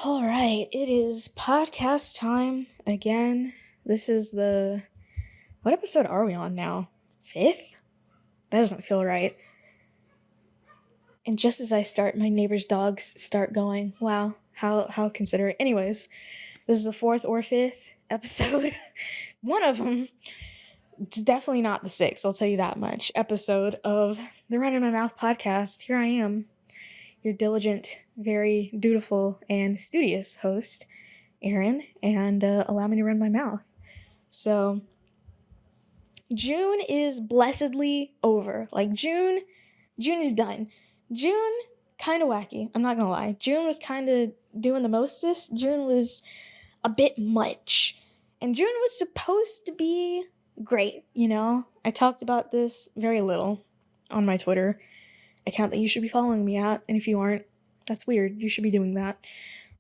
All right, it is podcast time again. This is what episode are we on now? Fifth? That doesn't feel right. And just as I start, my neighbor's dogs start going. Wow, how considerate. Anyways, this is the fourth or fifth episode. One of them. It's definitely not the sixth, I'll tell you that much. Episode of the Runnin My Mouth podcast. Here I am, your diligent, very dutiful, and studious host, Aaron, and allow me to run my mouth. So, June is blessedly over. Like, June is done. June, kind of wacky, I'm not gonna lie. June was kind of doing the mostest. June was a bit much. And June was supposed to be great, I talked about this very little on my Twitter account that you should be following me at, and if you aren't, that's weird. You should be doing that.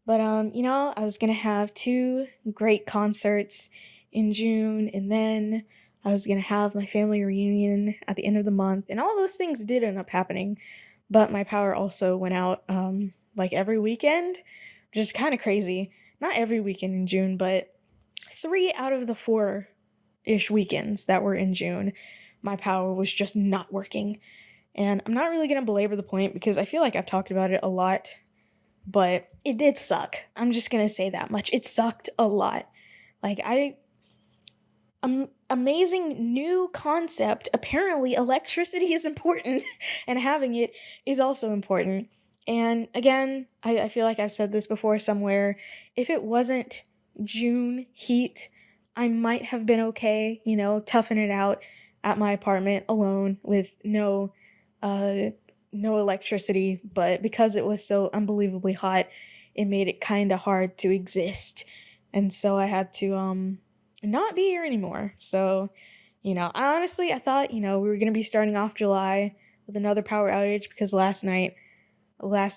But, I was gonna have two great concerts in June, and then I was gonna have my family reunion at the end of the month, and all those things did end up happening. But my power also went out, like every weekend, which is kind of crazy. Not every weekend in June, but 3 out of the 4-ish weekends that were in June, my power was just not working. And I'm not really gonna belabor the point because I feel like I've talked about it a lot, but it did suck. I'm just gonna say that much. It sucked a lot. Like, amazing new concept. Apparently, electricity is important, and having it is also important. And again, I feel like I've said this before somewhere. If it wasn't June heat, I might have been okay, toughing it out at my apartment alone with no electricity, but because it was so unbelievably hot, it made it kind of hard to exist. And so I had to not be here anymore. So, I thought, we were going to be starting off July with another power outage because last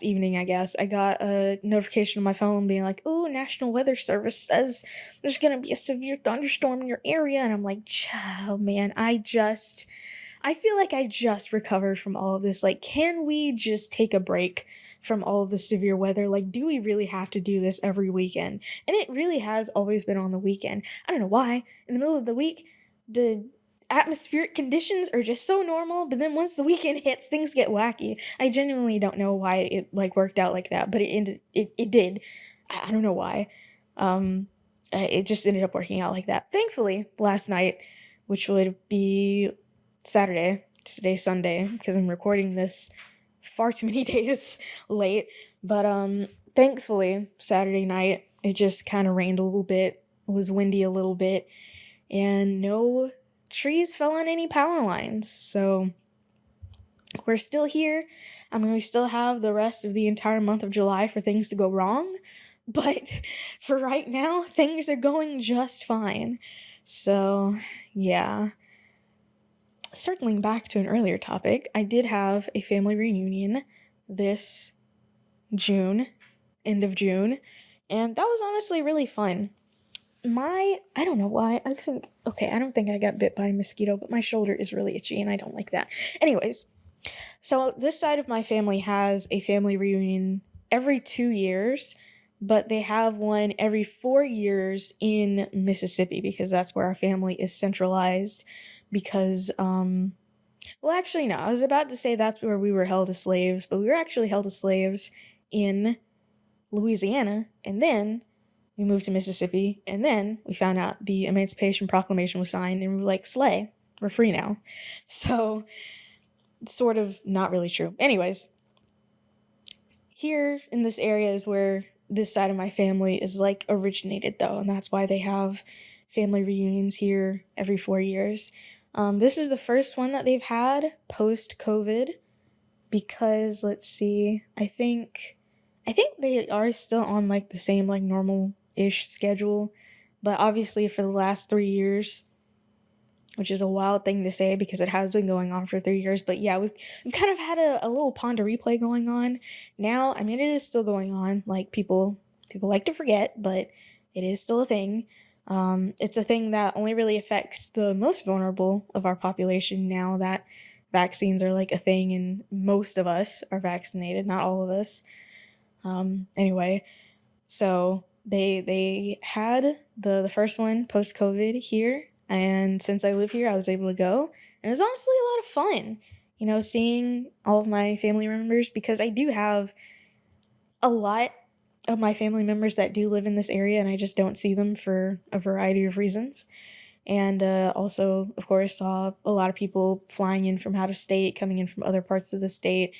evening, I guess, I got a notification on my phone being like, "Oh, National Weather Service says there's going to be a severe thunderstorm in your area." And I'm like, "Oh man, I feel like I just recovered from all of this. Like, can we just take a break from all of the severe weather? Like, do we really have to do this every weekend?" And it really has always been on the weekend. I don't know why. In the middle of the week, the atmospheric conditions are just so normal, but then once the weekend hits, things get wacky. I genuinely don't know why it worked out like that, but it did. I don't know why. It just ended up working out like that. Thankfully, last night, which would be Saturday, today's Sunday, because I'm recording this far too many days late, but thankfully, Saturday night, it just kind of rained a little bit, it was windy a little bit, and no trees fell on any power lines, so we're still here. I mean, we still have the rest of the entire month of July for things to go wrong, but for right now, things are going just fine. So, yeah. Circling back to an earlier topic, I did have a family reunion this June, end of June, and that was honestly really fun. I don't know why, I don't think I got bit by a mosquito, but my shoulder is really itchy and I don't like that. Anyways, so this side of my family has a family reunion every 2 years, but they have one every 4 years in Mississippi because that's where our family is centralized. Because, well, actually, no, I was about to say that's where we were held as slaves, but we were actually held as slaves in Louisiana, and then we moved to Mississippi, and then we found out the Emancipation Proclamation was signed, and we were like, slay, we're free now. So, sort of not really true. Anyways, here in this area is where this side of my family is like originated, though, and that's why they have family reunions here every 4 years. This is the first one that they've had post-COVID because, let's see, I think they are still on like the same like normal-ish schedule, but obviously for the last 3 years, which is a wild thing to say because it has been going on for 3 years, but yeah, we've kind of had a little pond to replay going on now. I mean, it is still going on. Like, people like to forget, but it is still a thing. It's a thing that only really affects the most vulnerable of our population now that vaccines are like a thing and most of us are vaccinated, not all of us. Anyway, So they had the first one post COVID here, and since I live here, I was able to go, and it was honestly a lot of fun. Seeing all of my family members, because I do have a lot of my family members that do live in this area, and I just don't see them for a variety of reasons. And also, of course, saw a lot of people flying in from out of state, coming in from other parts of the state,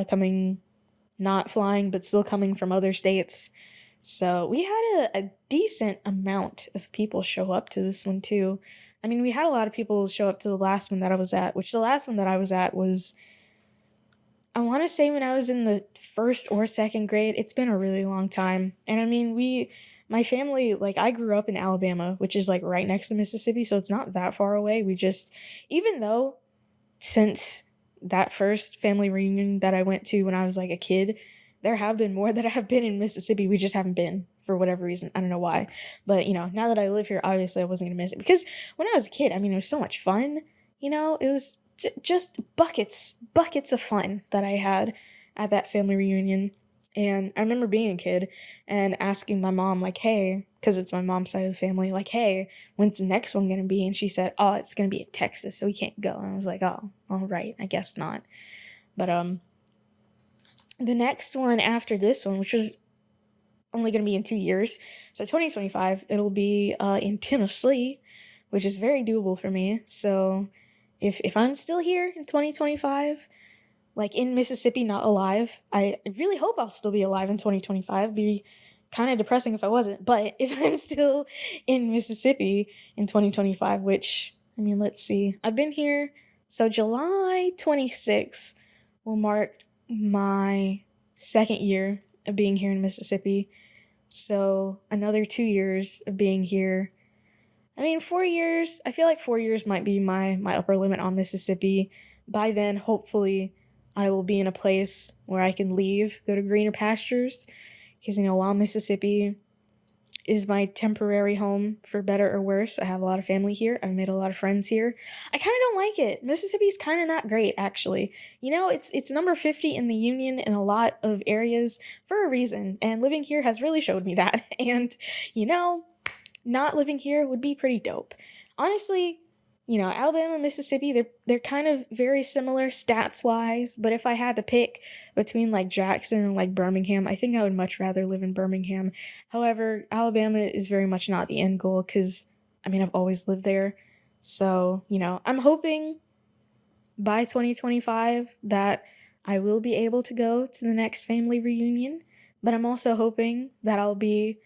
coming not flying, but still coming from other states. So we had a decent amount of people show up to this one too. I mean, we had a lot of people show up to the last one that I was at, which the last one that I was at was, I want to say, when I was in the first or second grade. It's been a really long time. And I mean, my family, like, I grew up in Alabama, which is like right next to Mississippi, so it's not that far away. Even though since that first family reunion that I went to when I was like a kid, there have been more that have been in Mississippi. We just haven't been for whatever reason. I don't know why. But, now that I live here, obviously I wasn't going to miss it. Because when I was a kid, I mean, it was so much fun. It was just buckets of fun that I had at that family reunion. And I remember being a kid and asking my mom, like, hey, because it's my mom's side of the family, like, hey, when's the next one going to be? And she said, oh, it's going to be in Texas, so we can't go. And I was like, oh, all right, I guess not. But the next one after this one, which was only going to be in 2 years, so 2025, it'll be in Tennessee, which is very doable for me. So if I'm still here in 2025, like in Mississippi, not alive, I really hope I'll still be alive in 2025. It'd be kind of depressing if I wasn't. But if I'm still in Mississippi in 2025, which, I mean, let's see. I've been here, so July 26th will mark my second year of being here in Mississippi. So another 2 years of being here. I mean, 4 years, I feel like 4 years might be my upper limit on Mississippi. By then, hopefully, I will be in a place where I can leave, go to greener pastures. Because, while Mississippi is my temporary home, for better or worse, I have a lot of family here. I've made a lot of friends here. I kind of don't like it. Mississippi's kind of not great, actually. It's number 50 in the union in a lot of areas for a reason. And living here has really showed me that. And, not living here would be pretty dope. Honestly, Alabama and Mississippi, they're kind of very similar stats-wise, but if I had to pick between, like, Jackson and, like, Birmingham, I think I would much rather live in Birmingham. However, Alabama is very much not the end goal, because, I mean, I've always lived there. So, I'm hoping by 2025 that I will be able to go to the next family reunion, but I'm also hoping that I'll be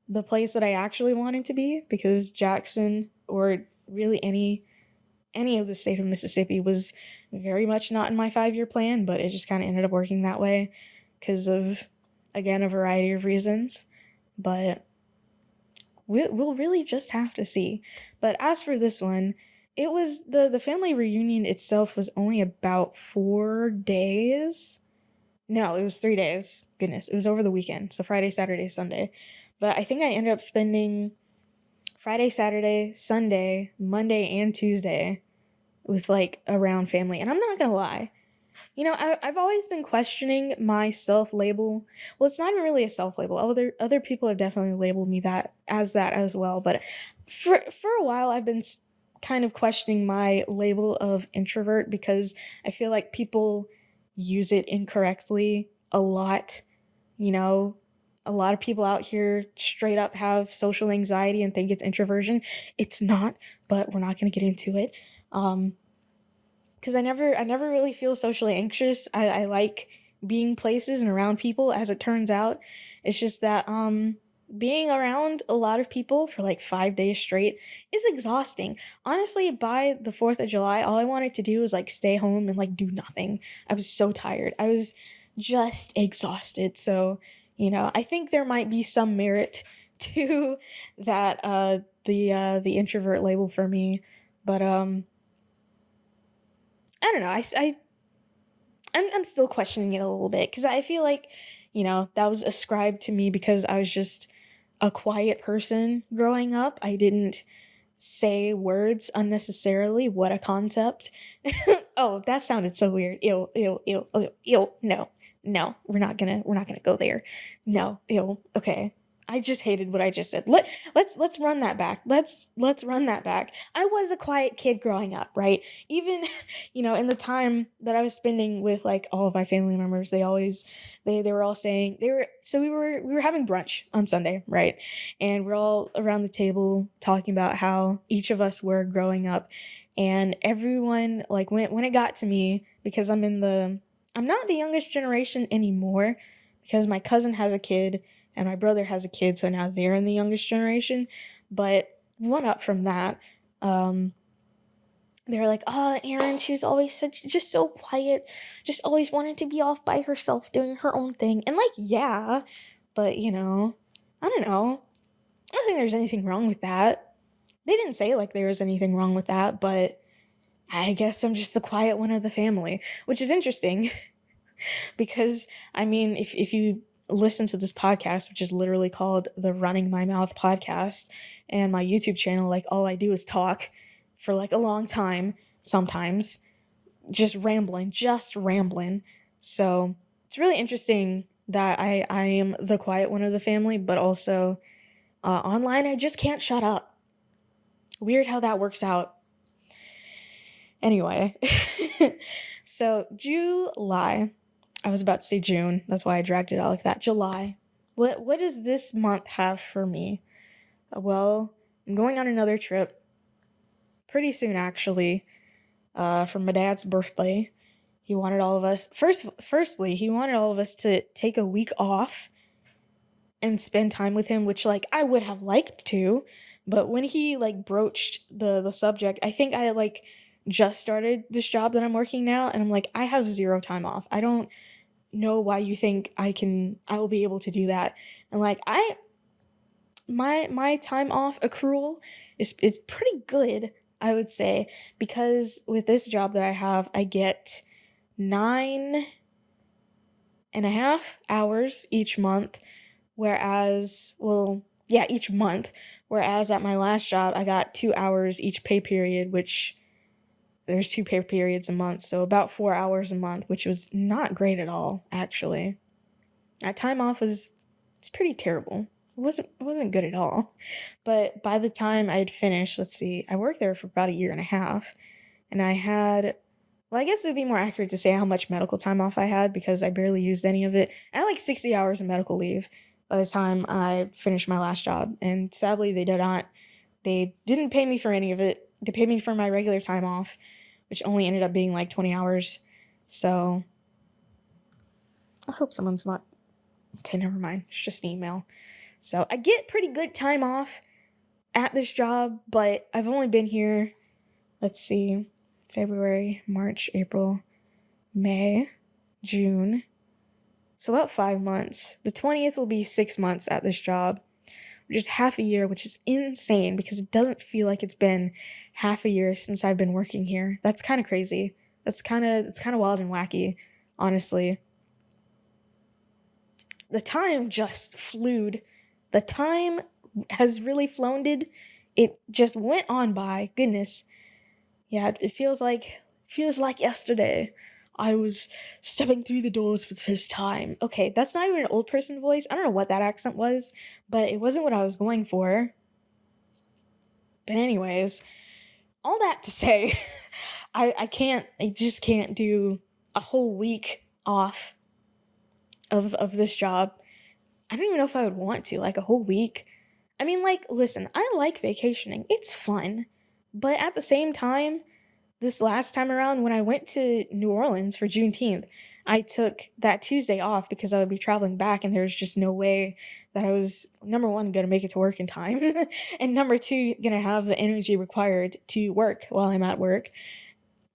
the place that I actually wanted to be, because Jackson, or really any of the state of Mississippi, was very much not in my 5-year plan, but it just kind of ended up working that way because of, again, a variety of reasons. But we'll really just have to see. But as for this one, it was the family reunion itself was only about 4 days. No, it was 3 days. Goodness, it was over the weekend. So Friday, Saturday, Sunday. But I think I ended up spending Friday, Saturday, Sunday, Monday, and Tuesday with, like, around family. And I'm not gonna lie. I've always been questioning my self-label. Well, it's not even really a self-label. Other people have definitely labeled me that as well. But for a while, I've been kind of questioning my label of introvert, because I feel like people use it incorrectly a lot. A lot of people out here straight up have social anxiety and think it's introversion. It's not, but we're not going to get into it. Because I never really feel socially anxious. I like being places and around people, as it turns out. It's just that being around a lot of people for like 5 days straight is exhausting. Honestly, by the 4th of July, all I wanted to do was like stay home and like do nothing. I was so tired. I was just exhausted. So, I think there might be some merit to that the introvert label for me. But I don't know. I'm still questioning it a little bit, because I feel like, that was ascribed to me because I was just a quiet person growing up. I didn't say words unnecessarily. What a concept. Oh, that sounded so weird. Ew, ew, ew, ew, ew. No, no, we're not gonna go there. No, ew, okay. I just hated what I just said. Let's run that back. Let's run that back. I was a quiet kid growing up, right? Even, in the time that I was spending with like all of my family members, they were all saying we were having brunch on Sunday, right? And we're all around the table talking about how each of us were growing up, and everyone, like, when it got to me, because I'm not the youngest generation anymore, because my cousin has a kid and my brother has a kid, so now they're in the youngest generation. But one up from that, they were like, "Oh, Erin, she was always just so quiet, just always wanted to be off by herself doing her own thing." And like, yeah, but I don't know. I don't think there's anything wrong with that. They didn't say like there was anything wrong with that, but I guess I'm just the quiet one of the family, which is interesting because, I mean, if you listen to this podcast, which is literally called the Running My Mouth podcast, and my YouTube channel, like, all I do is talk for like a long time, sometimes just rambling. So it's really interesting that I am the quiet one of the family, but also online I just can't shut up. Weird how that works out. Anyway, so July. I was about to say June. That's why I dragged it out like that. July. What does this month have for me? Well, I'm going on another trip pretty soon, actually, for my dad's birthday. He wanted all of us, firstly, he wanted all of us to take a week off and spend time with him, which, like, I would have liked to, but when he, like, broached the subject, I think I, like, just started this job that I'm working now, and I'm like, I have 0 time off. I don't know why you think I will be able to do that. And like, my time off accrual is pretty good, I would say, because with this job that I have, I get 9.5 hours each month, each month, whereas at my last job, I got 2 hours each pay period, which there's 2 pay periods a month, so about 4 hours a month, which was not great at all, actually. That time off it's pretty terrible. It wasn't good at all. But by the time I had finished, let's see, I worked there for about 1.5 years, and I had, well, I guess it would be more accurate to say how much medical time off I had, because I barely used any of it. I had like 60 hours of medical leave by the time I finished my last job, and sadly they didn't pay me for any of it. They paid me for my regular time off, which only ended up being like 20 hours. So I hope someone's not... Okay, never mind. It's just an email. So I get pretty good time off at this job, but I've only been here, let's see, February, March, April, May, June. So about 5 months. The 20th will be 6 months at this job, which is half a year, which is insane because it doesn't feel like it's been half a year since I've been working here. That's kind of crazy. It's kind of wild and wacky, honestly. The time just flewed. The time has really flown-ed. It just went on by. Goodness. Yeah, it feels like yesterday I was stepping through the doors for the first time. Okay, that's not even an old person voice. I don't know what that accent was, but it wasn't what I was going for. But anyways, all that to say, I just can't do a whole week off of this job. I don't even know if I would want to, like, a whole week. I mean, like, listen, I like vacationing. It's fun. But at the same time, this last time around, when I went to New Orleans for Juneteenth, I took that Tuesday off because I would be traveling back, and there's just no way that I was, number one, going to make it to work in time, and number two, going to have the energy required to work while I'm at work.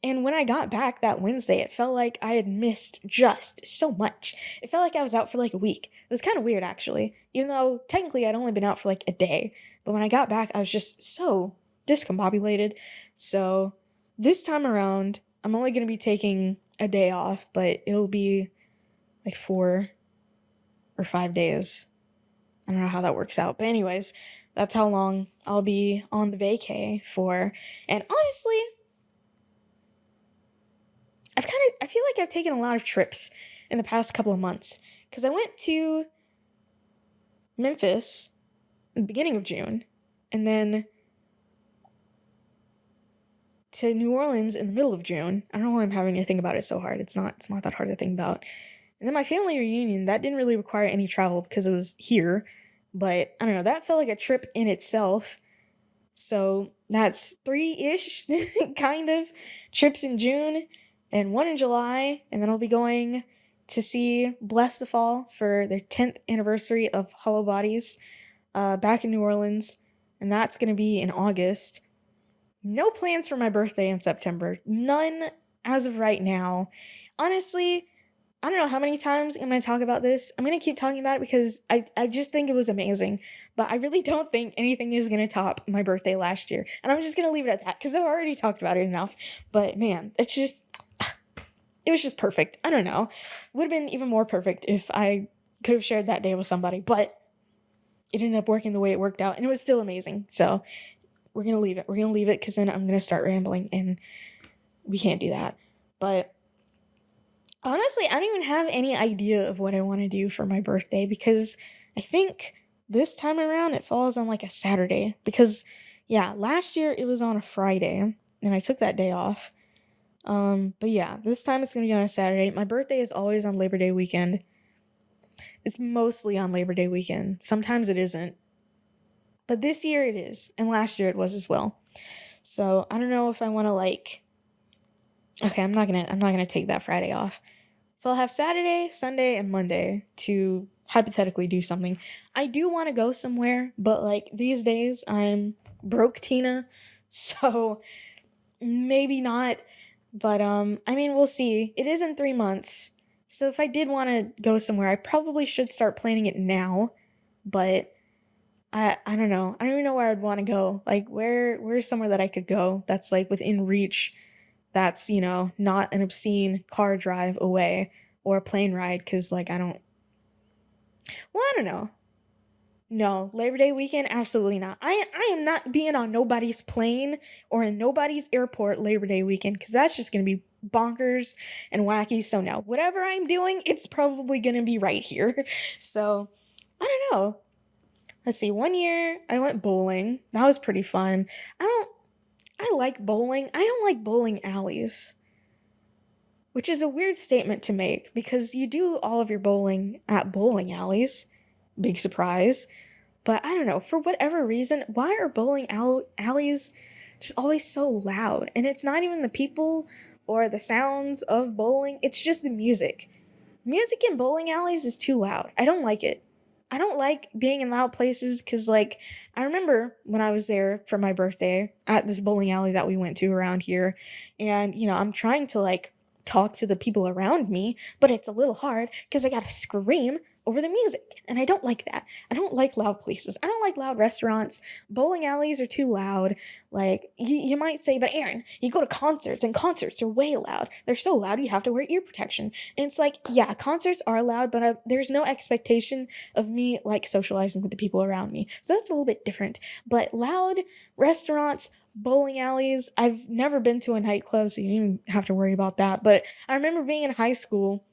And when I got back that Wednesday, it felt like I had missed just so much. It felt like I was out for like a week. It was kind of weird, actually, even though technically I'd only been out for like a day. But when I got back, I was just so discombobulated. So this time around, I'm only going to be taking a day off, but it'll be like 4 or 5 days. I don't know how that works out. But anyways, that's how long I'll be on the vacay for. And honestly, I feel like I've taken a lot of trips in the past couple of months. Because I went to Memphis in the beginning of June, and then to New Orleans in the middle of June. I don't know why I'm having to think about it so hard. It's not that hard to think about. And then my family reunion, that didn't really require any travel because it was here. But I don't know, that felt like a trip in itself. So that's 3-ish kind of trips in June and one in July. And then I'll be going to see Bless the Fall for their 10th anniversary of Hollow Bodies back in New Orleans. And that's going to be in August. No plans for my birthday in September. None as of right now. Honestly, I don't know how many times I'm going to talk about this. I'm going to keep talking about it because I just think it was amazing. But I really don't think anything is going to top my birthday last year. And I'm just going to leave it at that because I've already talked about it enough. But man, it was just perfect. I don't know. Would have been even more perfect if I could have shared that day with somebody. But it ended up working the way it worked out. And it was still amazing. So we're going to leave it. We're going to leave it because then I'm going to start rambling. And we can't do that. But honestly, I don't even have any idea of what I want to do for my birthday because I think this time around it falls on like a Saturday because, yeah, last year it was on a Friday and I took that day off. But yeah, this time it's going to be on a Saturday. My birthday is always on Labor Day weekend. It's mostly on Labor Day weekend. Sometimes it isn't. But this year it is. And last year it was as well. So I don't know if I want to okay, I'm not gonna take that Friday off. So I'll have Saturday, Sunday, and Monday to hypothetically do something. I do want to go somewhere, but these days I'm broke Tina, so maybe not. But I mean, we'll see. It is in 3 months. So if I did want to go somewhere, I probably should start planning it now. But I don't know. I don't even know where I'd want to go. Where's somewhere that I could go that's within reach, that's, not an obscene car drive away or a plane ride, because I don't know. No, Labor Day weekend, absolutely not. I am not being on nobody's plane or in nobody's airport Labor Day weekend, because that's just going to be bonkers and wacky. So no, whatever I'm doing, it's probably going to be right here. So I don't know. Let's see, one year I went bowling. That was pretty fun. I like bowling. I don't like bowling alleys, which is a weird statement to make because you do all of your bowling at bowling alleys. Big surprise. But I don't know, for whatever reason, why are bowling alleys just always so loud? And it's not even the people or the sounds of bowling, it's just the music. Music in bowling alleys is too loud. I don't like it. I don't like being in loud places because, I remember when I was there for my birthday at this bowling alley that we went to around here, and, I'm trying to, talk to the people around me, but it's a little hard because I gotta scream over the music, and I don't like that. I don't like loud places. I don't like loud restaurants. Bowling alleys are too loud. You might say, but Aaron, you go to concerts, and concerts are way loud. They're so loud you have to wear ear protection. And it's yeah, concerts are loud, but there's no expectation of me socializing with the people around me. So that's a little bit different. But loud restaurants, bowling alleys, I've never been to a nightclub, so you don't even have to worry about that. But I remember being in high school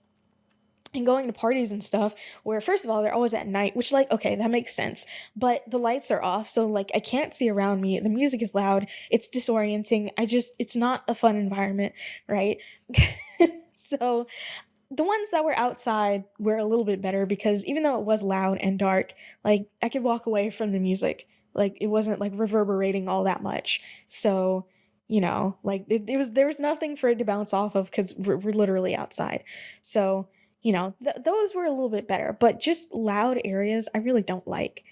and going to parties and stuff where, first of all, they're always at night, which okay, that makes sense, but the lights are off, so I can't see around me, the music is loud, it's disorienting, it's not a fun environment, right? So the ones that were outside were a little bit better because even though it was loud and dark, I could walk away from the music. It wasn't reverberating all that much. So, there was nothing for it to bounce off of because we're literally outside. So, those were a little bit better, but just loud areas I really don't like.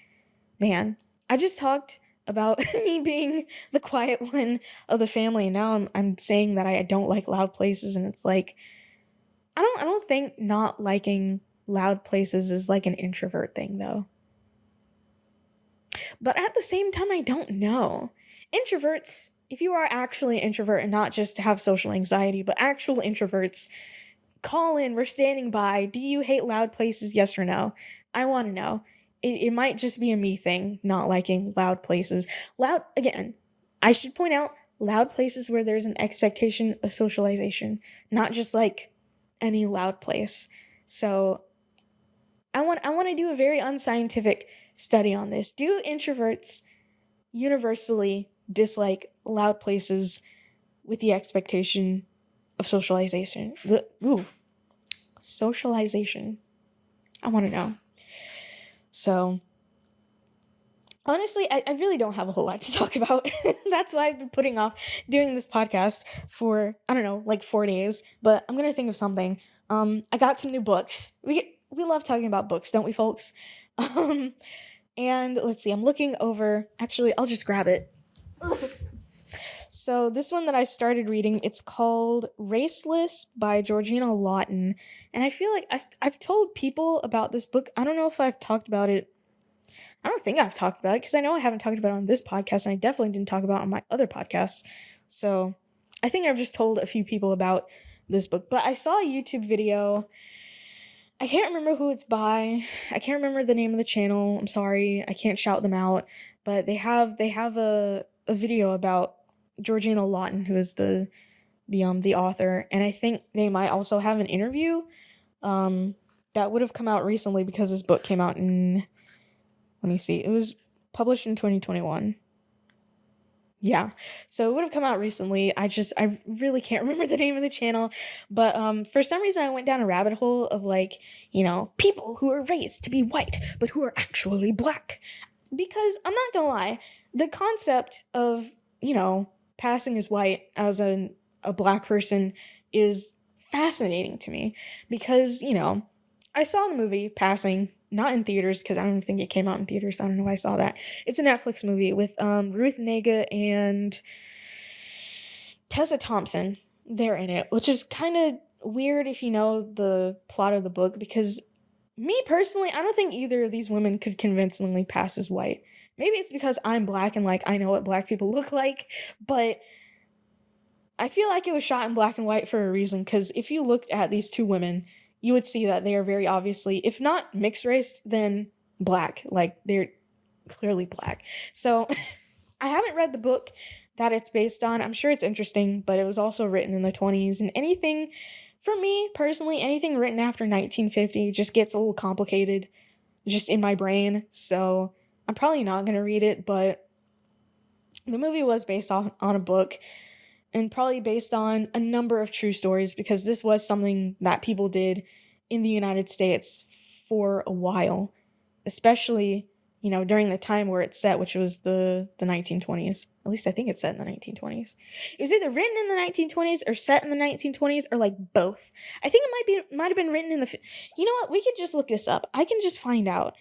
Man, I just talked about me being the quiet one of the family, and now I'm saying that I don't like loud places, and it's I don't think not liking loud places is an introvert thing though. But at the same time, I don't know. Introverts, if you are actually an introvert and not just have social anxiety, but actual introverts, call in, we're standing by. Do you hate loud places, yes or no? I want to know. It might just be a me thing, not liking loud places. Again, I should point out, loud places where there's an expectation of socialization, not just any loud place. So I want to do a very unscientific study on this. Do introverts universally dislike loud places with the expectation of socialization? Socialization. I want to know. So honestly, I really don't have a whole lot to talk about. That's why I've been putting off doing this podcast for, I don't know, like 4 days, but I'm going to think of something. I got some new books. We love talking about books, don't we, folks? Um, and let's see, I'm looking over, actually, I'll just grab it. So this one that I started reading, it's called Raceless by Georgina Lawton. And I feel like I've told people about this book. I don't know if I've talked about it. I don't think I've talked about it because I know I haven't talked about it on this podcast, and I definitely didn't talk about it on my other podcasts. So I think I've just told a few people about this book. But I saw a YouTube video. I can't remember who it's by. I can't remember the name of the channel. I'm sorry. I can't shout them out. But they have a video about Georgina Lawton, who is the author, and I think they might also have an interview that would have come out recently because this book came out in, let me see, it was published in 2021. Yeah, so it would have come out recently. I really can't remember the name of the channel, but for some reason I went down a rabbit hole of, like, people who are raised to be white but who are actually black. Because I'm not gonna lie, the concept of, passing as white as a black person is fascinating to me because, I saw the movie Passing, not in theaters because I don't think it came out in theaters. I don't know why I saw that. It's a Netflix movie with Ruth Negga and Tessa Thompson. They're in it, which is kind of weird if you know the plot of the book, because me personally, I don't think either of these women could convincingly pass as white. Maybe it's because I'm black and, like, I know what black people look like, but I feel like it was shot in black and white for a reason, because if you looked at these two women, you would see that they are very obviously, if not mixed race, then black. Like, they're clearly black. So I haven't read the book that it's based on. I'm sure it's interesting, but it was also written in the 20s, and anything, for me personally, anything written after 1950 just gets a little complicated just in my brain. So I'm probably not going to read it, but the movie was based on a book, and probably based on a number of true stories, because this was something that people did in the United States for a while, especially, during the time where it's set, which was the 1920s. At least I think it's set in the 1920s. It was either written in the 1920s or set in the 1920s, or like both. I think it might have been written in the. You know what? We could just look this up. I can just find out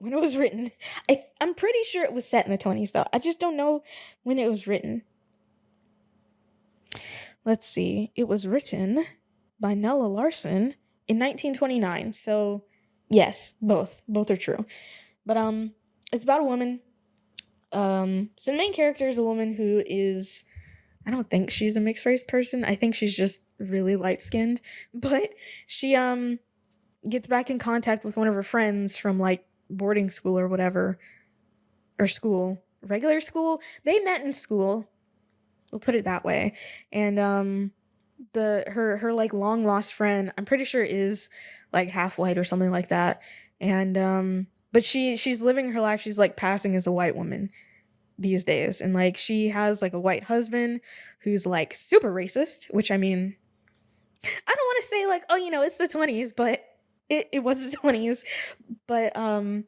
when it was written. I'm pretty sure it was set in the 20s, though. I just don't know when it was written. Let's see. It was written by Nella Larson in 1929. So, yes, both are true. But it's about a woman. So the main character is a woman who is, I don't think she's a mixed race person. I think she's just really light-skinned, but she gets back in contact with one of her friends from, like, boarding school or whatever, or regular school. They met in school, we'll put it that way. And her like long lost friend, I'm pretty sure, is like half white or something like that. And but she's living her life. She's like passing as a white woman these days, and like she has like a white husband who's like super racist, which, I mean, I don't want to say like, oh, it's the 20s, but it was the 20s. But I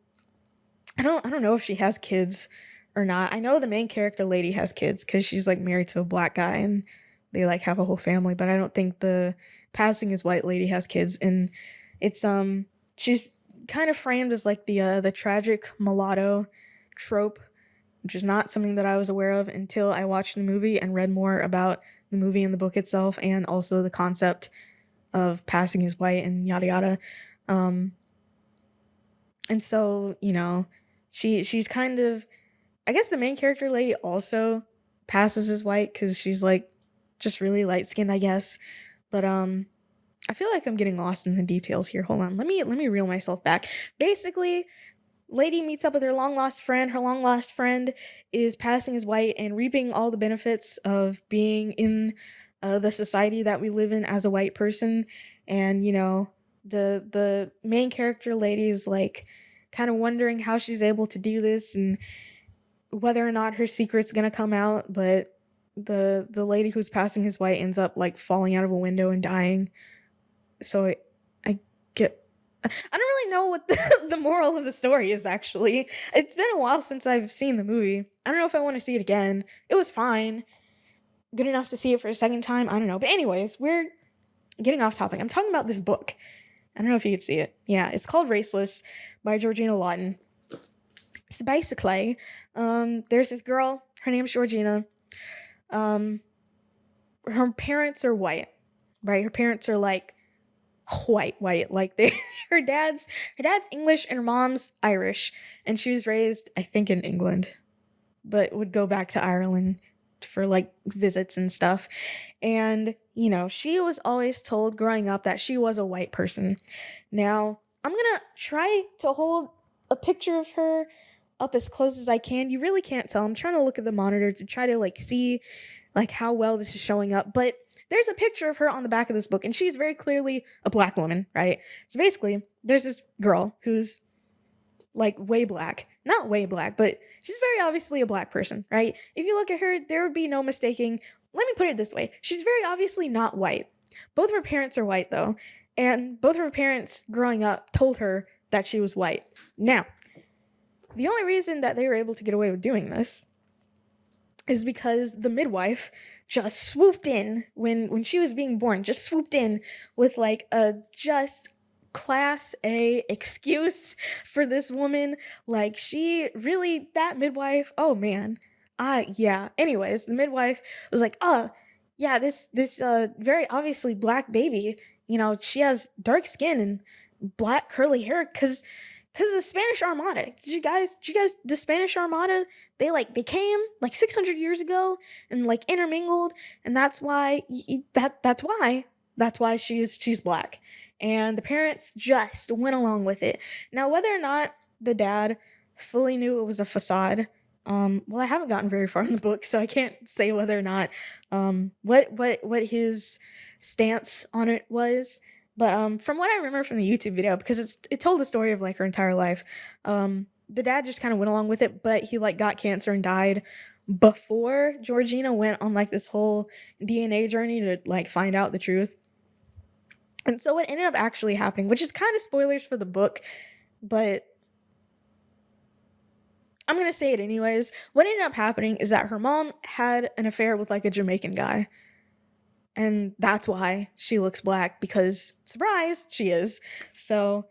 don't know if she has kids or not. I know the main character lady has kids because she's like married to a black guy and they like have a whole family, but I don't think the passing as white lady has kids. And it's she's kind of framed as like the tragic mulatto trope, which is not something that I was aware of until I watched the movie and read more about the movie and the book itself, and also the concept of passing as white and yada yada. And so, she's kind of, I guess the main character lady also passes as white because she's like just really light skinned, I guess. But I feel like I'm getting lost in the details here. Hold on. Let me reel myself back. Basically, lady meets up with her long lost friend. Her long lost friend is passing as white and reaping all the benefits of being in the society that we live in as a white person. And the main character lady is like kind of wondering how she's able to do this and whether or not her secret's gonna come out. But the lady who's passing as white ends up like falling out of a window and dying. So I get I don't really know what the moral of the story is, actually. It's been a while since I've seen the movie. I don't know if I want to see it again. It was fine. Good enough to see it for a second time. I don't know. But anyways, we're getting off topic. I'm talking about this book. I don't know if you could see it. Yeah, it's called Raceless by Georgina Lawton. So basically, there's this girl. Her name's Georgina. Her parents are white, right? Her parents are like white, like they her dad's English and her mom's Irish, and she was raised, I think, in England, but would go back to Ireland for like visits and stuff. And she was always told growing up that she was a white person. Now I'm gonna try to hold a picture of her up as close as I can. You really can't tell. I'm trying to look at the monitor to try to like see like how well this is showing up, but there's a picture of her on the back of this book, and she's very clearly a black woman, right? So basically, there's this girl who's like way black. Not way black, but she's very obviously a black person, right? If you look at her, there would be no mistaking. Let me put it this way. She's very obviously not white. Both of her parents are white, though, and both of her parents growing up told her that she was white. Now, the only reason that they were able to get away with doing this is because the midwife just swooped in when she was being born, just swooped in with like a just class A excuse for this woman. Like she really, that midwife, oh man. Yeah. Anyways, the midwife was like, yeah, this very obviously black baby, she has dark skin and black curly hair because the Spanish Armada. Did you guys, the Spanish Armada, they came like 600 years ago and like intermingled, and that's why that's why she's black. And the parents just went along with it. Now, whether or not the dad fully knew it was a facade, well, I haven't gotten very far in the book, so I can't say whether or not what his stance on it was. But from what I remember from the YouTube video, because it told the story of like her entire life, the dad just kind of went along with it, but he like got cancer and died before Georgina went on like this whole DNA journey to like find out the truth. And so what ended up actually happening, which is kind of spoilers for the book, but I'm going to say it anyways. What ended up happening is that her mom had an affair with like a Jamaican guy. And that's why she looks black, because, surprise, she is. So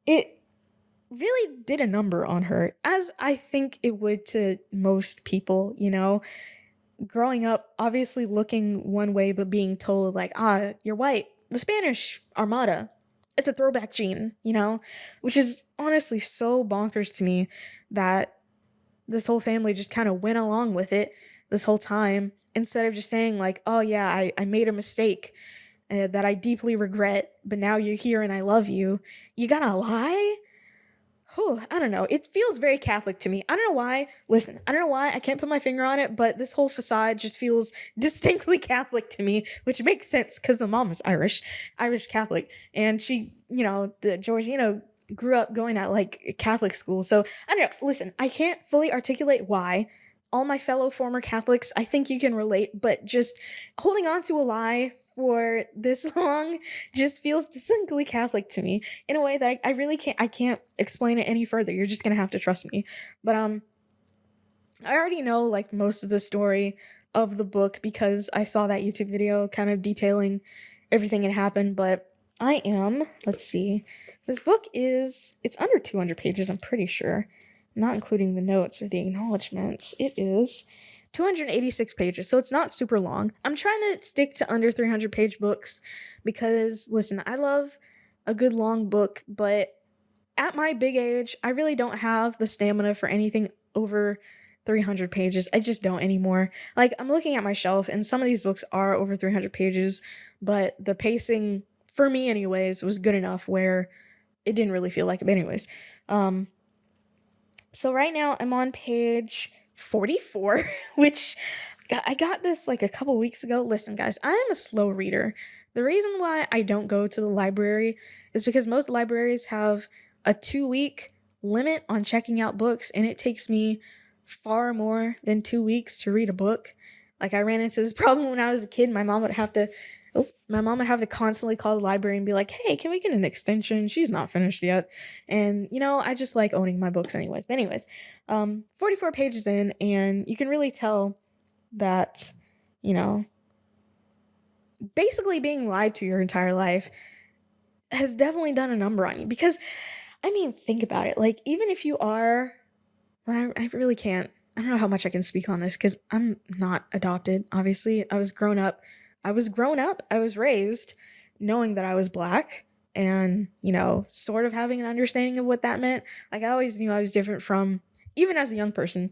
it really did a number on her, as I think it would to most people, growing up, obviously looking one way, but being told like, you're white. The Spanish Armada, it's a throwback gene, which is honestly so bonkers to me that this whole family just kind of went along with it this whole time, instead of just saying like, oh yeah, I made a mistake that I deeply regret, but now you're here and I love you. You gotta lie? I don't know. It feels very Catholic to me. I don't know why. Listen, I don't know why. I can't put my finger on it, but this whole facade just feels distinctly Catholic to me, which makes sense because the mom is Irish Catholic. And she, the Georgina grew up going at like Catholic school. So I don't know. Listen, I can't fully articulate why. All my fellow former Catholics, I think you can relate, but just holding on to a lie for this long just feels distinctly Catholic to me in a way that I really can't explain it any further. You're just gonna have to trust me. But I already know like most of the story of the book because I saw that YouTube video kind of detailing everything that happened. But let's see, this book it's under 200 pages, I'm pretty sure. Not including the notes or the acknowledgments. It is 286 pages, so it's not super long. I'm trying to stick to under 300-page books because, listen, I love a good long book, but at my big age, I really don't have the stamina for anything over 300 pages. I just don't anymore. Like, I'm looking at my shelf, and some of these books are over 300 pages, but the pacing, for me anyways, was good enough where it didn't really feel like it. But anyways, so right now I'm on page 44, which, I got this like a couple weeks ago. Listen, guys, I am a slow reader. The reason why I don't go to the library is because most libraries have a 2 week limit on checking out books, and it takes me far more than 2 weeks to read a book. Like I ran into this problem when I was a kid. My mom would have to constantly call the library and be like, "Hey, can we get an extension? She's not finished yet." And I just like owning my books anyways. But anyways, 44 pages in, and you can really tell that, you know, basically being lied to your entire life has definitely done a number on you. Because, I mean, think about it. Like, even if you are, well, I really can't. I don't know how much I can speak on this because I'm not adopted, obviously. I was grown up. I was raised knowing that I was black and, sort of having an understanding of what that meant. Like, I always knew I was different from, even as a young person,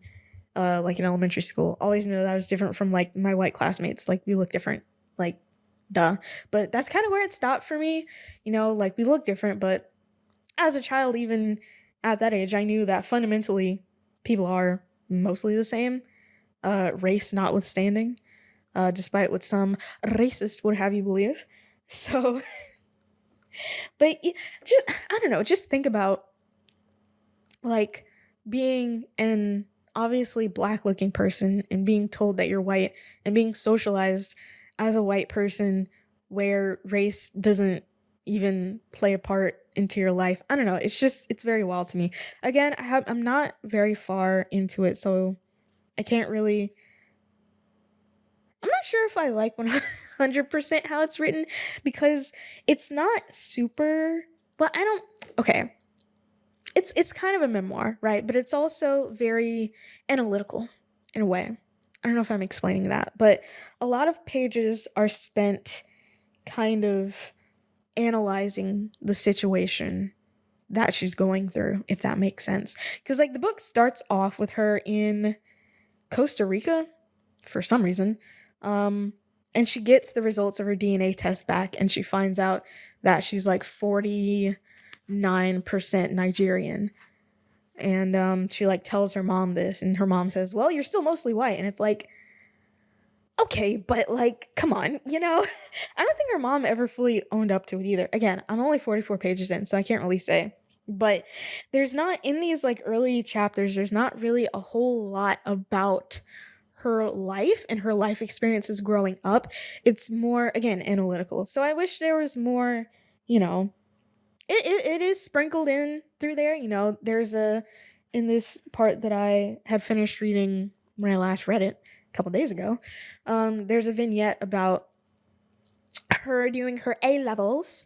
like in elementary school, always knew that I was different from like my white classmates. Like we look different, like duh. But that's kind of where it stopped for me. Like we look different, but as a child, even at that age, I knew that fundamentally people are mostly the same, race notwithstanding, despite what some racist would have you believe. So, but I don't know, just think about like being an obviously black looking person and being told that you're white and being socialized as a white person where race doesn't even play a part into your life. I don't know. It's very wild to me. Again, I'm not very far into it, so I can't really. I'm not sure if I like 100% how it's written because it's not super. But I don't. Okay, it's kind of a memoir, right? But it's also very analytical in a way. I don't know if I'm explaining that, but a lot of pages are spent kind of analyzing the situation that she's going through, if that makes sense. Because like the book starts off with her in Costa Rica for some reason, and she gets the results of her DNA test back, and she finds out that she's like 49% Nigerian. And she like tells her mom this, and her mom says, "Well, you're still mostly white." And it's like, okay, but like, come on, I don't think her mom ever fully owned up to it either. Again, I'm only 44 pages in, so I can't really say. But there's not, in these like early chapters, there's not really a whole lot about her life and her life experiences growing up. It's more, again, analytical. So I wish there was more, it is sprinkled in through there. There's in this part that I had finished reading when I last read it a couple days ago, there's a vignette about her doing her A-levels.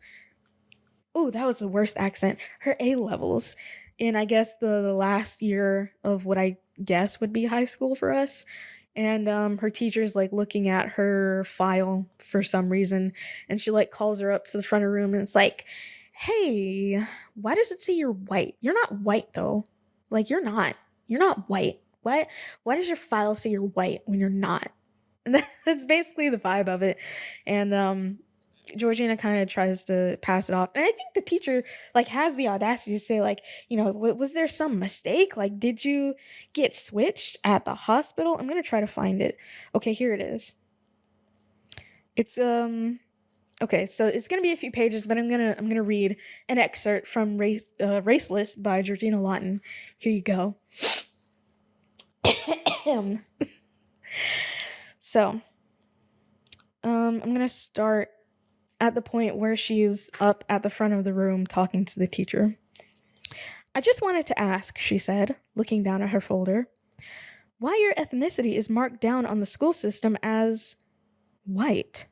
Oh, that was the worst accent. Her A-levels in, I guess, the last year of what I guess would be high school for us. And her teacher's like looking at her file for some reason, and she like calls her up to the front of the room, and it's like, "Hey, why does it say you're white? You're not white though. Like you're not white. Why does your file say you're white when you're not?" And that's basically the vibe of it. And Georgina kind of tries to pass it off. And I think the teacher like has the audacity to say like, was there some mistake? Like, did you get switched at the hospital? I'm going to try to find it. Okay, here it is. It's, okay, so it's going to be a few pages, but I'm going to read an excerpt from Raceless by Georgina Lawton. Here you go. So, I'm going to start at the point where she's up at the front of the room talking to the teacher. "I just wanted to ask," she said, looking down at her folder, "why your ethnicity is marked down on the school system as white."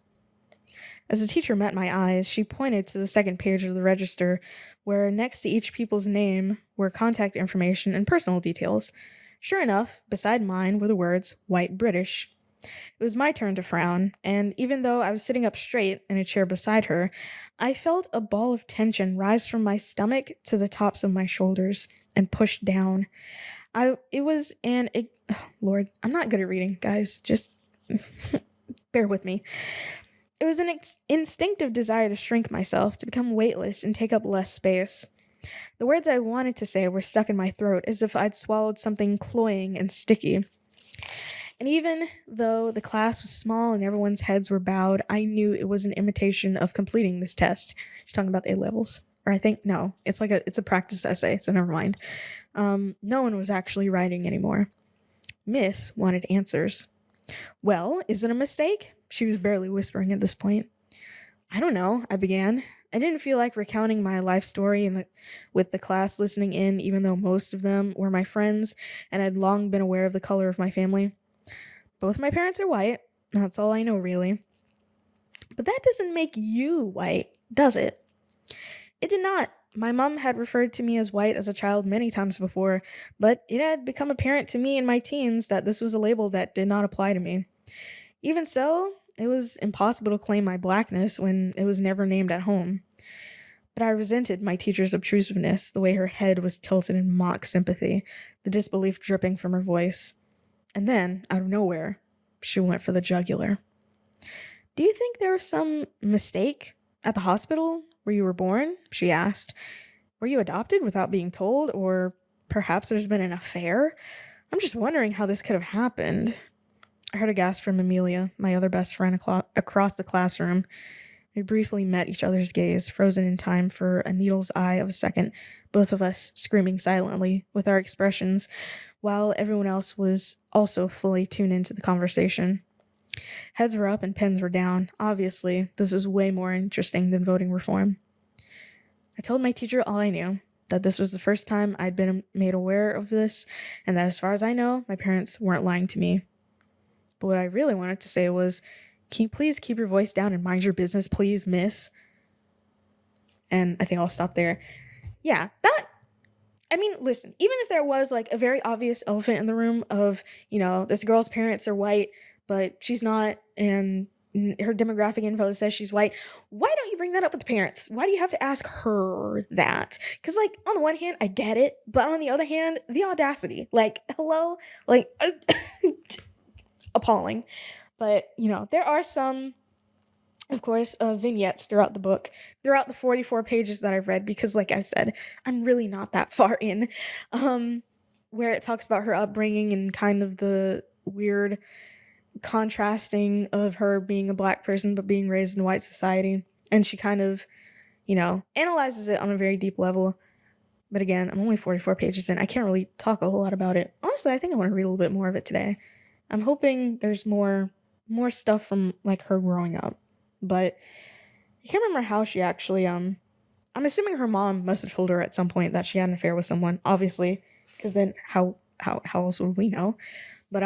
As the teacher met my eyes, she pointed to the second page of the register, where next to each pupil's name were contact information and personal details. Sure enough, beside mine were the words "White British." It was my turn to frown, and even though I was sitting up straight in a chair beside her, I felt a ball of tension rise from my stomach to the tops of my shoulders and push down. Lord, I'm not good at reading, guys. Just bear with me. It was an instinctive desire to shrink myself, to become weightless and take up less space. The words I wanted to say were stuck in my throat as if I'd swallowed something cloying and sticky. And even though the class was small and everyone's heads were bowed, I knew it was an imitation of completing this test. She's talking about the A levels. Or I think, no, it's a practice essay, so never mind. No one was actually writing anymore. Miss wanted answers. Well, is it a mistake? She was barely whispering at this point. I don't know, I began. I didn't feel like recounting my life story with the class listening in, even though most of them were my friends and I'd long been aware of the color of my family. Both my parents are white. That's all I know, really. But that doesn't make you white, does it? It did not. My mom had referred to me as white as a child many times before, but it had become apparent to me in my teens that this was a label that did not apply to me. Even so, it was impossible to claim my blackness when it was never named at home. But I resented my teacher's obtrusiveness, the way her head was tilted in mock sympathy, the disbelief dripping from her voice. And then, out of nowhere, she went for the jugular. Do you think there was some mistake at the hospital where you were born? She asked. Were you adopted without being told? Or perhaps there's been an affair? I'm just wondering how this could have happened. I heard a gasp from Amelia, my other best friend across the classroom. We briefly met each other's gaze, frozen in time for a needle's eye of a second, both of us screaming silently with our expressions, while everyone else was also fully tuned into the conversation. Heads were up and pens were down. Obviously, this is way more interesting than voting reform. I told my teacher all I knew, that this was the first time I'd been made aware of this, and that as far as I know, my parents weren't lying to me. But what I really wanted to say was, can you please keep your voice down and mind your business, please, miss? And I think I'll stop there. Yeah, listen, even if there was like a very obvious elephant in the room of, this girl's parents are white, but she's not, and her demographic info says she's white, why don't you bring that up with the parents? Why do you have to ask her that? Because, like, on the one hand, I get it, but on the other hand, the audacity. Like, hello? Like, appalling. But, there are some, of course, vignettes throughout the book, throughout the 44 pages that I've read, because, like I said, I'm really not that far in, where it talks about her upbringing and kind of the weird contrasting of her being a black person but being raised in white society. And she kind of, analyzes it on a very deep level. But again, I'm only 44 pages in. I can't really talk a whole lot about it. Honestly, I think I want to read a little bit more of it today. I'm hoping there's more stuff from, like, her growing up. But I can't remember how she actually, I'm assuming her mom must have told her at some point that she had an affair with someone, obviously, because then how else would we know? But,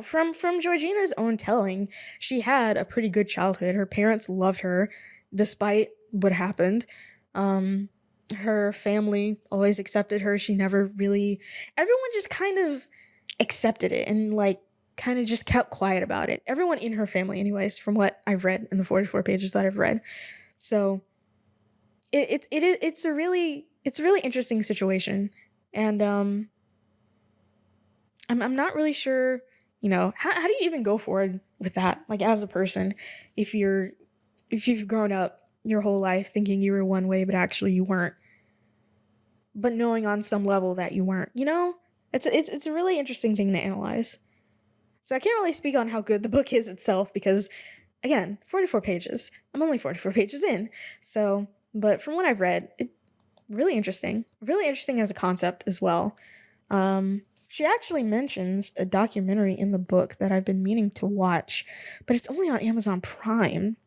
from Georgina's own telling, she had a pretty good childhood. Her parents loved her, despite what happened. Her family always accepted her. She never really, everyone just kind of accepted it and, like, kind of just kept quiet about it. Everyone in her family, anyways, from what I've read in the 44 pages that I've read. So it's a really interesting situation. And I'm not really sure, how do you even go forward with that? Like, as a person, if you've grown up your whole life thinking you were one way, but actually you weren't, but knowing on some level that you weren't, it's a really interesting thing to analyze. So I can't really speak on how good the book is itself because, again, 44 pages. I'm only 44 pages in. So, but from what I've read, really interesting as a concept as well. She actually mentions a documentary in the book that I've been meaning to watch, but it's only on Amazon Prime.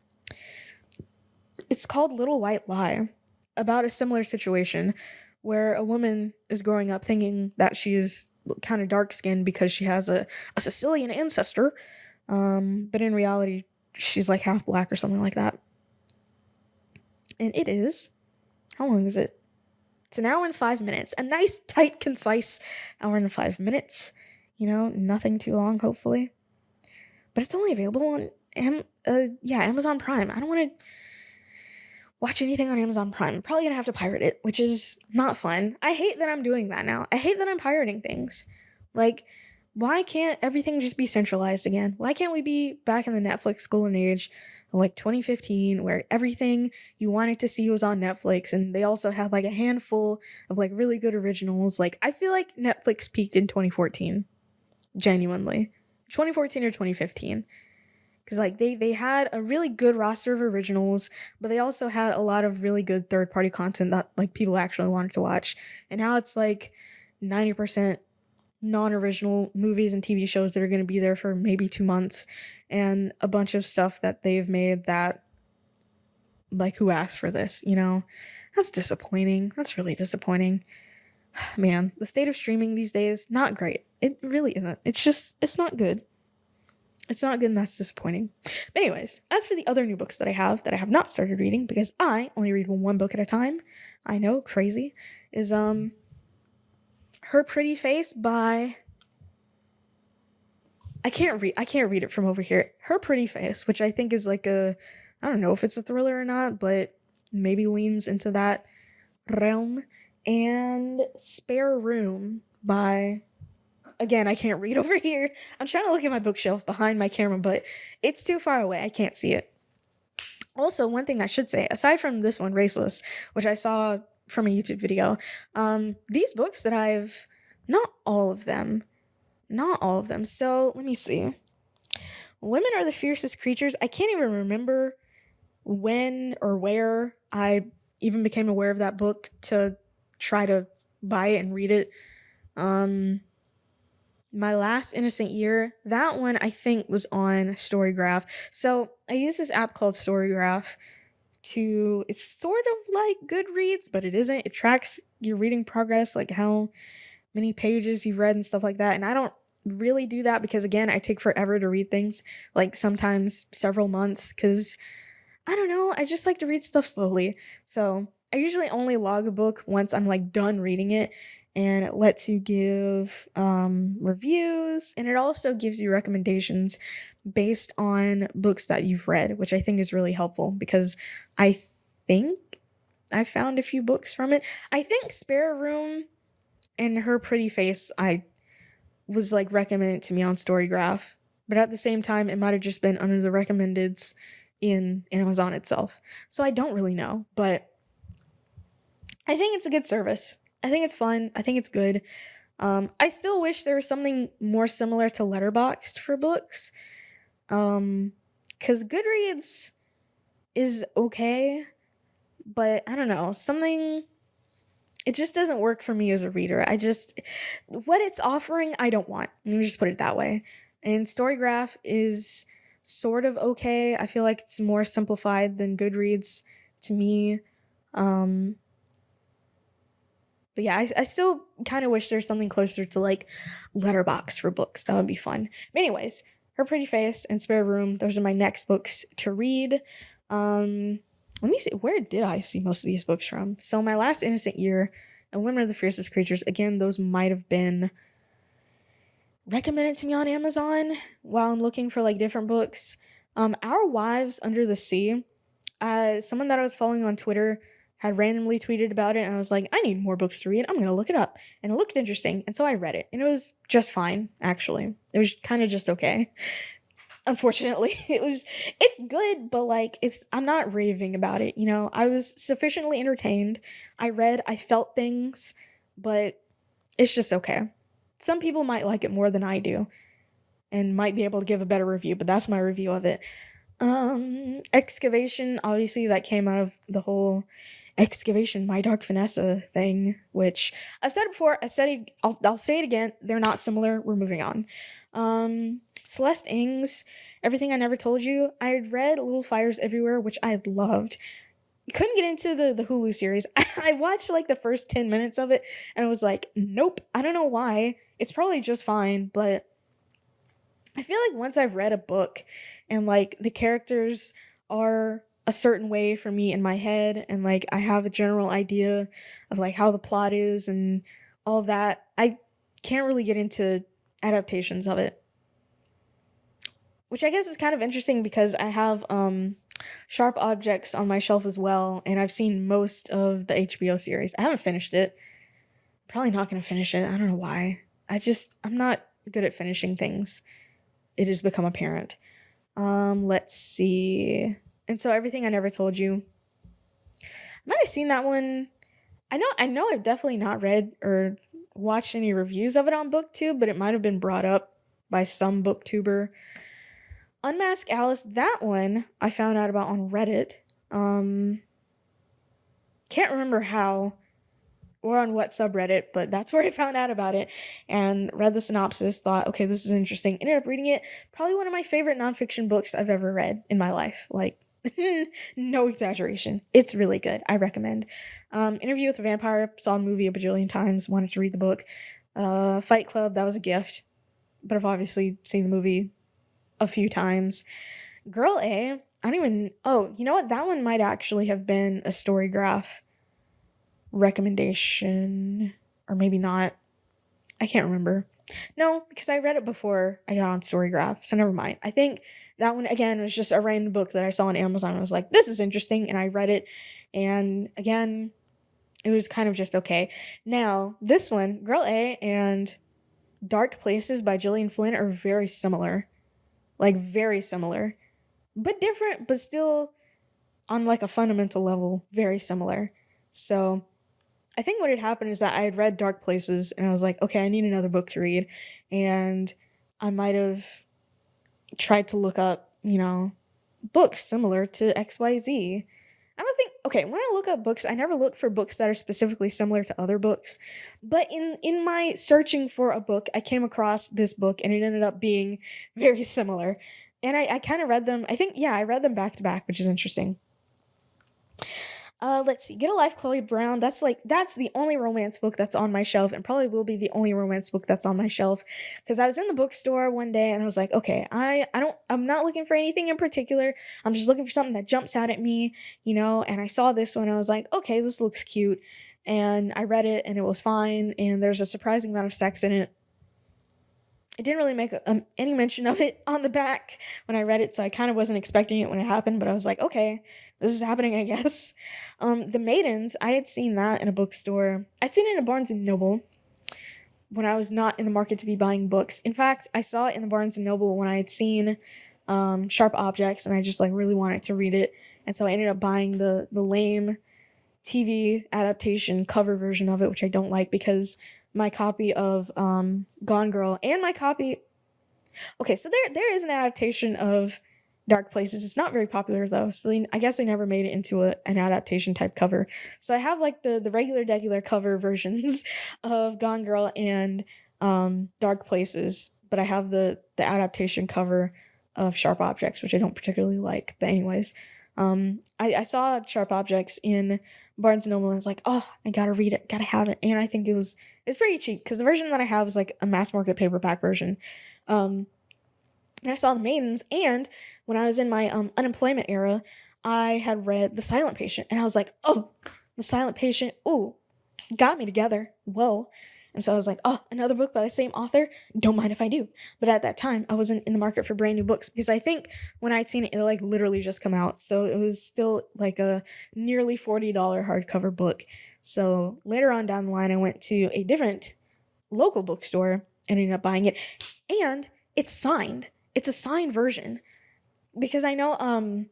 It's called Little White Lie, about a similar situation where a woman is growing up thinking that she's kind of dark-skinned because she has a Sicilian ancestor, but in reality, she's like half black or something like that. And it is, how long is it? It's an hour and 5 minutes. A nice, tight, concise hour and 5 minutes. Nothing too long, hopefully. But it's only available on Amazon Prime. I don't want to watch anything on Amazon Prime. I'm probably going to have to pirate it, which is not fun. I hate that I'm doing that now. I hate that I'm pirating things. Like, why can't everything just be centralized again? Why can't we be back in the Netflix golden age, like 2015, where everything you wanted to see was on Netflix, and they also had like a handful of like really good originals. Like, I feel like Netflix peaked in 2014. Genuinely. 2014 or 2015. Because like they had a really good roster of originals, but they also had a lot of really good third party content that like people actually wanted to watch. And now it's like 90% non-original movies and TV shows that are going to be there for maybe 2 months, and a bunch of stuff that they've made that, like, who asked for this, you know? That's disappointing. That's really disappointing. Man, the state of streaming these days, not great. It really isn't. It's not good. It's not good, and that's disappointing. But anyways, as for the other new books that I have not started reading, because I only read one book at a time, I know, crazy, is Her Pretty Face by, I can't read it from over here. Her Pretty Face, which I think is like I don't know if it's a thriller or not, but maybe leans into that realm. And Spare Room by, again, I can't read over here. I'm trying to look at my bookshelf behind my camera, but it's too far away. I can't see it. Also, one thing I should say, aside from this one, Raceless, which I saw from a YouTube video, these books that not all of them. So let me see. Women Are the Fiercest Creatures. I can't even remember when or where I even became aware of that book to try to buy it and read it. My Last Innocent Year, that one I think was on Storygraph. So I use this app called Storygraph it's sort of like Goodreads, but it isn't. It tracks your reading progress, like how many pages you've read and stuff like that. And I don't really do that because, again, I take forever to read things, like sometimes several months, because I don't know, I just like to read stuff slowly. So I usually only log a book once I'm like done reading it, and it lets you give reviews, and it also gives you recommendations based on books that you've read, which I think is really helpful because I think I found a few books from it. I think Spare Room and Her Pretty Face I was like recommended to me on Storygraph, but at the same time it might have just been under the recommendeds in Amazon itself. So I don't really know, but I think it's a good service. I think it's fun. I think it's good. I still wish there was something more similar to Letterboxd for books. Because Goodreads is okay, but I don't know, it just doesn't work for me as a reader. What it's offering, I don't want. Let me just put it that way. And Storygraph is sort of okay. I feel like it's more simplified than Goodreads to me. But yeah, I still kind of wish there's something closer to like Letterboxd for books. That would be fun. But anyways, Her Pretty Face and Spare Room, those are my next books to read. Let me see, where did I see most of these books from? So My Last Innocent Year and Women Are the Fiercest Creatures, again, those might have been recommended to me on Amazon while I'm looking for like different books. Our Wives Under the Sea, someone that I was following on Twitter had randomly tweeted about it, and I was like, I need more books to read. I'm gonna look it up. And it looked interesting, and so I read it. And it was just fine, actually. It was kind of just okay. Unfortunately, it's good, but like, I'm not raving about it, you know? I was sufficiently entertained. I felt things, but it's just okay. Some people might like it more than I do, and might be able to give a better review, but that's my review of it. Excavation, obviously that came out of the whole Excavation, My Dark Vanessa thing, which I've said it before, I'll say it again, they're not similar, we're moving on. Celeste Ng's Everything I Never Told You, I had read Little Fires Everywhere, which I loved. Couldn't get into the Hulu series. I watched like the first 10 minutes of it, and I was like, nope, I don't know why, it's probably just fine, but I feel like once I've read a book and like the characters are a certain way for me in my head, and like I have a general idea of like how the plot is and all that, I can't really get into adaptations of it. Which I guess is kind of interesting because I have Sharp Objects on my shelf as well, and I've seen most of the HBO series. I haven't finished it. Probably not going to finish it. I don't know why. I'm not good at finishing things. It has become apparent. Let's see. And so Everything I Never Told You. I might have seen that one. I know I've definitely not read or watched any reviews of it on BookTube, but it might have been brought up by some booktuber. Unmask Alice, that one I found out about on Reddit. Can't remember how or on what subreddit, but that's where I found out about it and read the synopsis, thought, okay, this is interesting. Ended up reading it. Probably one of my favorite nonfiction books I've ever read in my life. Like, no exaggeration. It's really good. I recommend. Interview with a Vampire, saw the movie a bajillion times, wanted to read the book. Fight Club, that was a gift, but I've obviously seen the movie a few times. Girl A, I don't even, oh, you know what? That one might actually have been a Storygraph recommendation, or maybe not. I can't remember. No, because I read it before I got on Storygraph, so never mind. I think that one, again, was just a random book that I saw on Amazon. I was like, this is interesting, and I read it, and again, it was kind of just okay. Now, this one, Girl A and Dark Places by Gillian Flynn are very similar. Like, very similar. But different, but still on like a fundamental level, very similar. So I think what had happened is that I had read Dark Places and I was like, okay, I need another book to read. And I might have tried to look up, books similar to XYZ. I don't think, okay, when I look up books, I never look for books that are specifically similar to other books. But in my searching for a book, I came across this book and it ended up being very similar. And I kind of read them, I read them back to back, which is interesting. Let's see. Get a Life, Chloe Brown. That's the only romance book that's on my shelf, and probably will be the only romance book that's on my shelf. Because I was in the bookstore one day and I was like, okay, I'm not looking for anything in particular. I'm just looking for something that jumps out at me, and I saw this one. I was like, okay, this looks cute. And I read it and it was fine. And there's a surprising amount of sex in it. It didn't really make any mention of it on the back when I read it, so I kind of wasn't expecting it when it happened, but I was like, okay, this is happening, I guess. The Maidens, I had seen that in a bookstore. I'd seen it in a Barnes & Noble when I was not in the market to be buying books. In fact, I saw it in the Barnes & Noble when I had seen Sharp Objects, and I just really wanted to read it, and so I ended up buying the lame TV adaptation cover version of it, which I don't like because my copy of Gone Girl and my copy... Okay, so there is an adaptation of Dark Places. It's not very popular though, so I guess they never made it into an adaptation type cover. So I have the regular cover versions of Gone Girl and Dark Places, but I have the adaptation cover of Sharp Objects, which I don't particularly like. But anyways, I saw Sharp Objects in Barnes & Noble and was like, oh, I gotta read it, gotta have it. And I think it's pretty cheap because the version that I have is like a mass market paperback version. And I saw The Maidens, and when I was in my unemployment era, I had read The Silent Patient, and I was like, oh, The Silent Patient, ooh, got me together, whoa. And so I was like, oh, another book by the same author? Don't mind if I do. But at that time, I wasn't in the market for brand new books because I think when I'd seen it, it literally just come out. So it was still a nearly $40 hardcover book. So later on down the line, I went to a different local bookstore and ended up buying it. And it's signed. It's a signed version. Because I know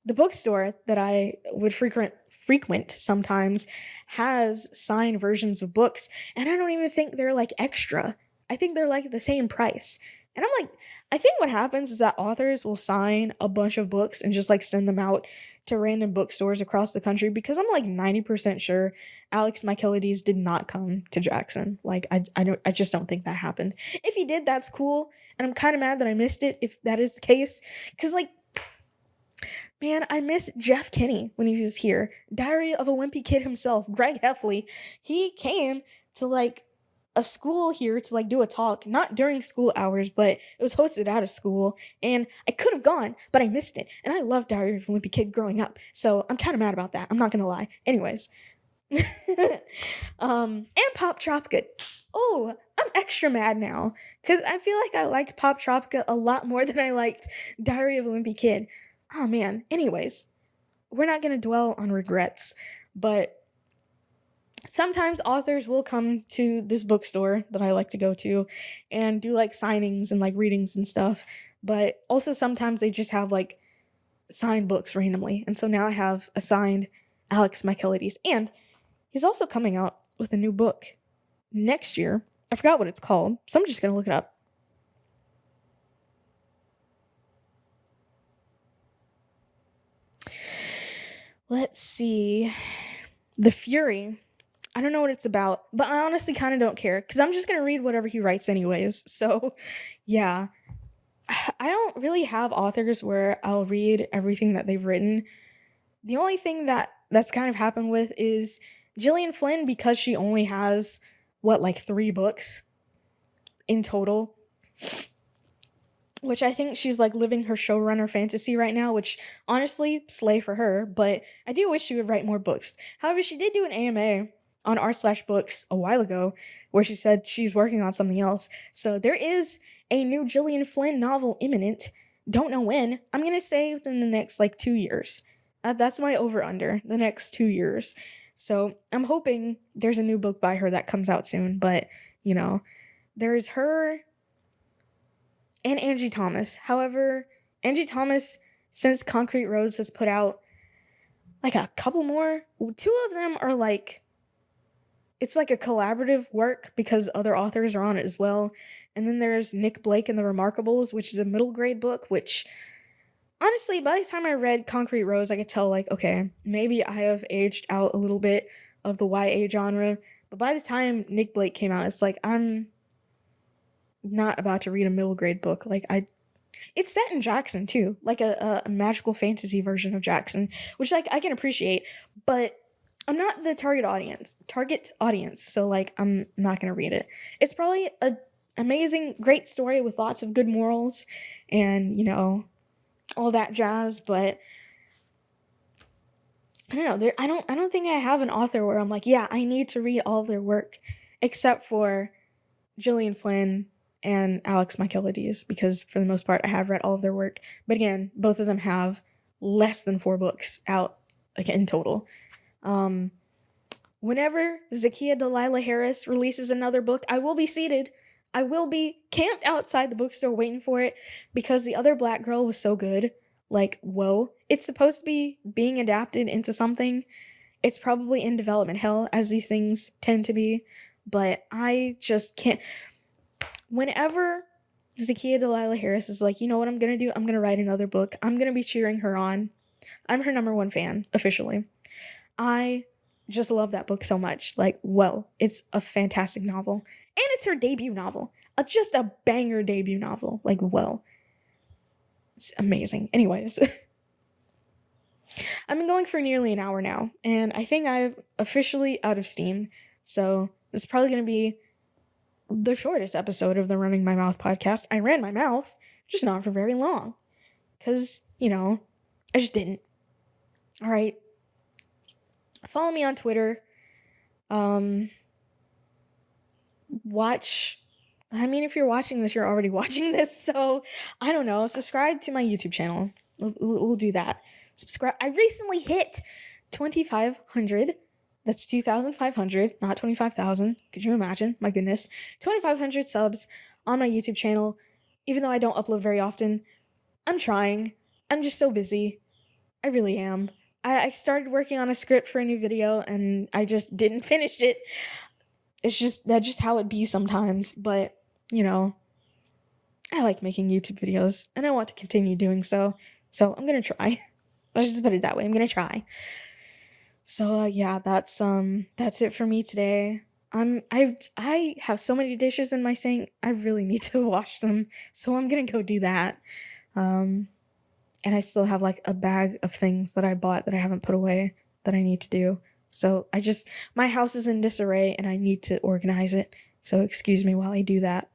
the bookstore that I would frequent sometimes has signed versions of books, and I don't even think they're extra. I think they're the same price. And I'm like, I think what happens is that authors will sign a bunch of books and just send them out to random bookstores across the country, because I'm 90% sure Alex Michaelides did not come to Jackson. I just don't think that happened. If he did, that's cool, and I'm kind of mad that I missed it if that is the case, because man, I miss Jeff Kinney when he was here. Diary of a Wimpy Kid himself, Greg Heffley. He came to a school here to do a talk, not during school hours, but it was hosted out of school, and I could have gone, but I missed it. And I loved Diary of a Wimpy Kid growing up, so I'm kind of mad about that. I'm not gonna lie. Anyways. And Pop Tropica. Oh, I'm extra mad now, because I feel like I liked Pop Tropica a lot more than I liked Diary of a Wimpy Kid. Oh man, anyways, we're not going to dwell on regrets, but sometimes authors will come to this bookstore that I like to go to and do signings and readings and stuff, but also sometimes they just have signed books randomly, and so now I have a signed Alex Michaelides, and he's also coming out with a new book next year. I forgot what it's called, so I'm just going to look it up. Let's see. The Fury. I don't know what it's about, but I honestly kind of don't care because I'm just going to read whatever he writes anyways. So, yeah. I don't really have authors where I'll read everything that they've written. The only thing that's kind of happened with is Gillian Flynn, because she only has what, like 3 books in total, which I think she's like living her showrunner fantasy right now, which honestly, slay for her, but I do wish she would write more books. However, she did do an AMA on r/books a while ago where she said she's working on something else. So there is a new Gillian Flynn novel imminent. Don't know when. I'm going to say within the next like 2 years. That's my over-under, the next 2 years. So I'm hoping there's a new book by her that comes out soon, but, you know, there's her and Angie Thomas. However, Angie Thomas, since Concrete Rose has put out like a couple more, 2 of them are like, it's like a collaborative work because other authors are on it as well. And then there's Nick Blake and the Remarkables, which is a middle grade book, which honestly, by the time I read Concrete Rose, I could tell, like, okay, maybe I have aged out a little bit of the YA genre. But by the time Nick Blake came out, it's like, I'm not about to read a middle grade book. Like, it's set in Jackson too, like a magical fantasy version of Jackson, which like I can appreciate, but I'm not the target audience. So like, I'm not gonna read it. It's probably a amazing, great story with lots of good morals and, you know, all that jazz, but I don't know. I don't think I have an author where I'm like, yeah, I need to read all of their work, except for Gillian Flynn and Alex Michaelides, because for the most part, I have read all of their work. But again, both of them have less than 4 books out, like, in total. Whenever Zakiya Delilah Harris releases another book, I will be seated. I will be camped outside the bookstore waiting for it because the other Black girl was so good. Like, whoa. It's supposed to be being adapted into something. It's probably in development hell, as these things tend to be. But I just can't. Whenever Zakiya Delilah Harris is like, you know what I'm going to do? I'm going to write another book. I'm going to be cheering her on. I'm her number 1 fan, officially. I just love that book so much. Like, whoa, it's a fantastic novel. And it's her debut novel. Just a banger debut novel. Like, whoa. It's amazing. Anyways. I've been going for nearly an hour now, and I think I'm officially out of steam. So this is probably going to be the shortest episode of the Running My Mouth podcast. I ran my mouth, just not for very long. Because, you know, I just didn't. All right. Follow me on Twitter. If you're watching this, you're already watching this. So, I don't know. Subscribe to my YouTube channel. We'll do that. Subscribe. I recently hit 2,500. That's 2,500, not 25,000. Could you imagine? My goodness. 2,500 subs on my YouTube channel. Even though I don't upload very often, I'm trying. I'm just so busy. I really am. I started working on a script for a new video and I just didn't finish it. That's just how it be sometimes. But, you know, I like making YouTube videos and I want to continue doing so. So I'm going to try. Let's just put it that way. I'm going to try. So yeah, that's it for me today. I have so many dishes in my sink. I really need to wash them. So I'm going to go do that. And I still have like a bag of things that I bought that I haven't put away that I need to do. So my house is in disarray and I need to organize it. So excuse me while I do that.